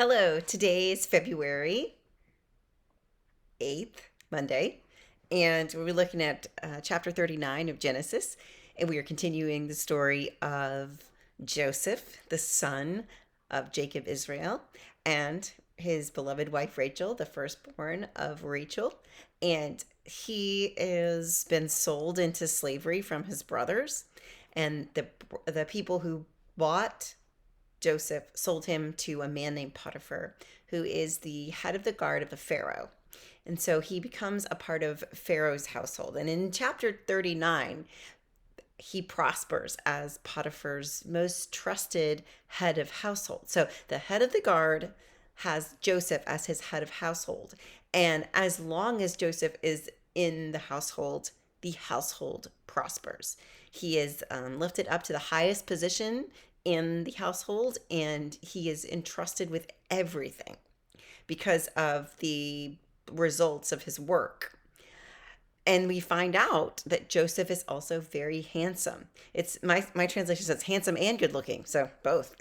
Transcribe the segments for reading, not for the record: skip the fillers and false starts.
Hello, today is February 8th, Monday, and we're looking at chapter 39 of Genesis, and we are continuing the story of Joseph, the son of Jacob Israel, and his beloved wife Rachel, the firstborn of Rachel. And he has been sold into slavery from his brothers, and the people who bought Joseph sold him to a man named Potipher, who is the head of the guard of the Pharaoh. And so he becomes a part of Pharaoh's household. And in chapter 39, he prospers as Potiphar's most trusted head of household. So the head of the guard has Joseph as his head of household. And as long as Joseph is in the household prospers. He is lifted up to the highest position in the household, and he is entrusted with everything because of the results of his work. And we find out that Joseph is also very handsome. It's my translation says handsome and good looking, so both.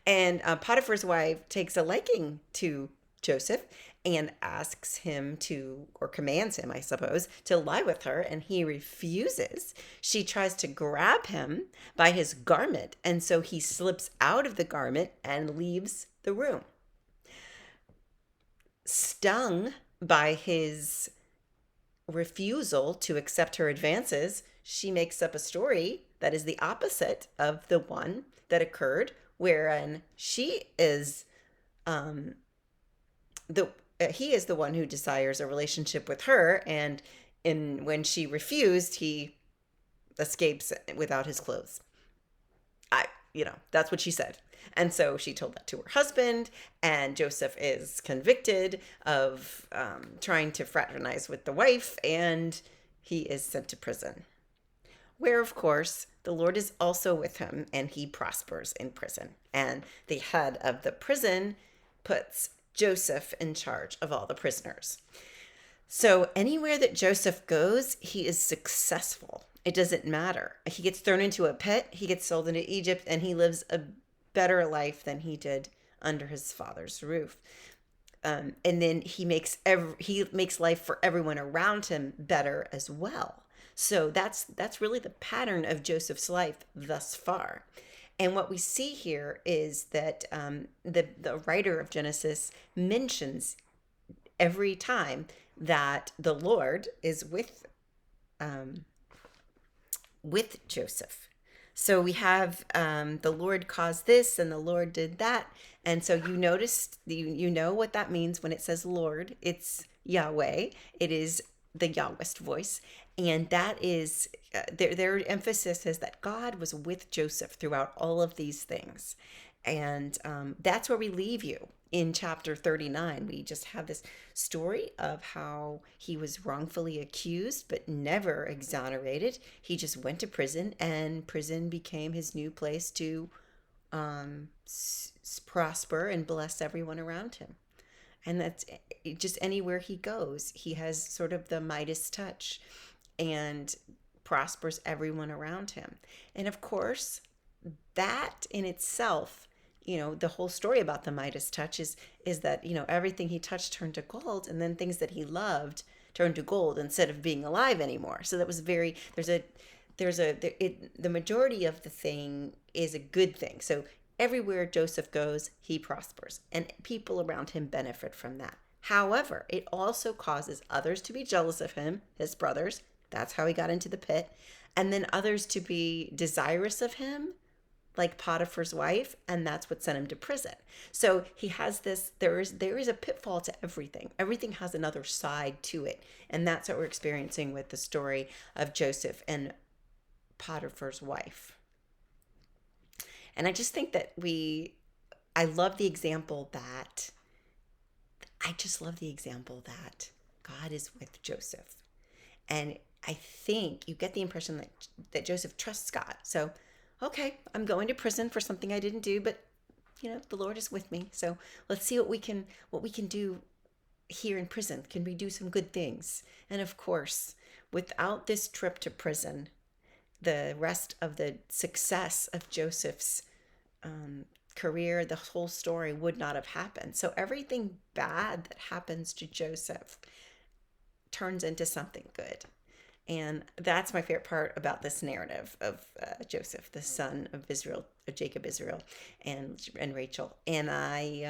And Potiphar's wife takes a liking to Joseph and asks him to, or commands him, I suppose, to lie with her, and he refuses. She tries to grab him by his garment, and so he slips out of the garment and leaves the room. Stung by his refusal to accept her advances, she makes up a story that is the opposite of the one that occurred, wherein she is the he is the one who desires a relationship with her, and when she refused, he escapes without his clothes. That's what she said. And so she told that to her husband, and Joseph is convicted of trying to fraternize with the wife, and he is sent to prison, where, of course, the Lord is also with him, and he prospers in prison. And the head of the prison puts Joseph in charge of all the prisoners. So anywhere that Joseph goes, he is successful. It doesn't matter. He gets thrown into a pit, he gets sold into Egypt, and he lives a better life than he did under his father's roof. And then he makes life for everyone around him better as well. So that's really the pattern of Joseph's life thus far. And what we see here is that the writer of Genesis mentions every time that the Lord is with Joseph. So we have the Lord caused this and the Lord did that. And so you notice, you know what that means when it says Lord. It's Yahweh. It is the Yahwist voice. And that is, their emphasis is that God was with Joseph throughout all of these things. And that's where we leave you in chapter 39. We just have this story of how he was wrongfully accused but never exonerated. He just went to prison, and prison became his new place to prosper and bless everyone around him. And that's just anywhere he goes, he has sort of the Midas touch and prospers everyone around him. And of course, that in itself, the whole story about the Midas touch is that, everything he touched turned to gold, and then things that he loved turned to gold instead of being alive anymore. So that was the majority of the thing is a good thing. So everywhere Joseph goes, he prospers, and people around him benefit from that. However, it also causes others to be jealous of him, his brothers. That's how he got into the pit. And then others to be desirous of him, like Potiphar's wife, and that's what sent him to prison. So he has this, there is a pitfall to everything. Everything has another side to it. And that's what we're experiencing with the story of Joseph and Potiphar's wife. And I just think that I love the example that, God is with Joseph. And I think you get the impression that Joseph trusts God. So, okay, I'm going to prison for something I didn't do, but the Lord is with me. So let's see what we can do here in prison. Can we do some good things? And of course, without this trip to prison, the rest of the success of Joseph's career, the whole story would not have happened. So everything bad that happens to Joseph turns into something good. And that's my favorite part about this narrative of Joseph, the son of Israel, of Jacob, Israel, and Rachel. And I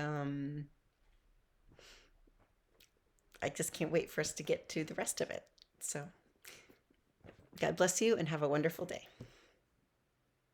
just can't wait for us to get to the rest of it. So God bless you and have a wonderful day.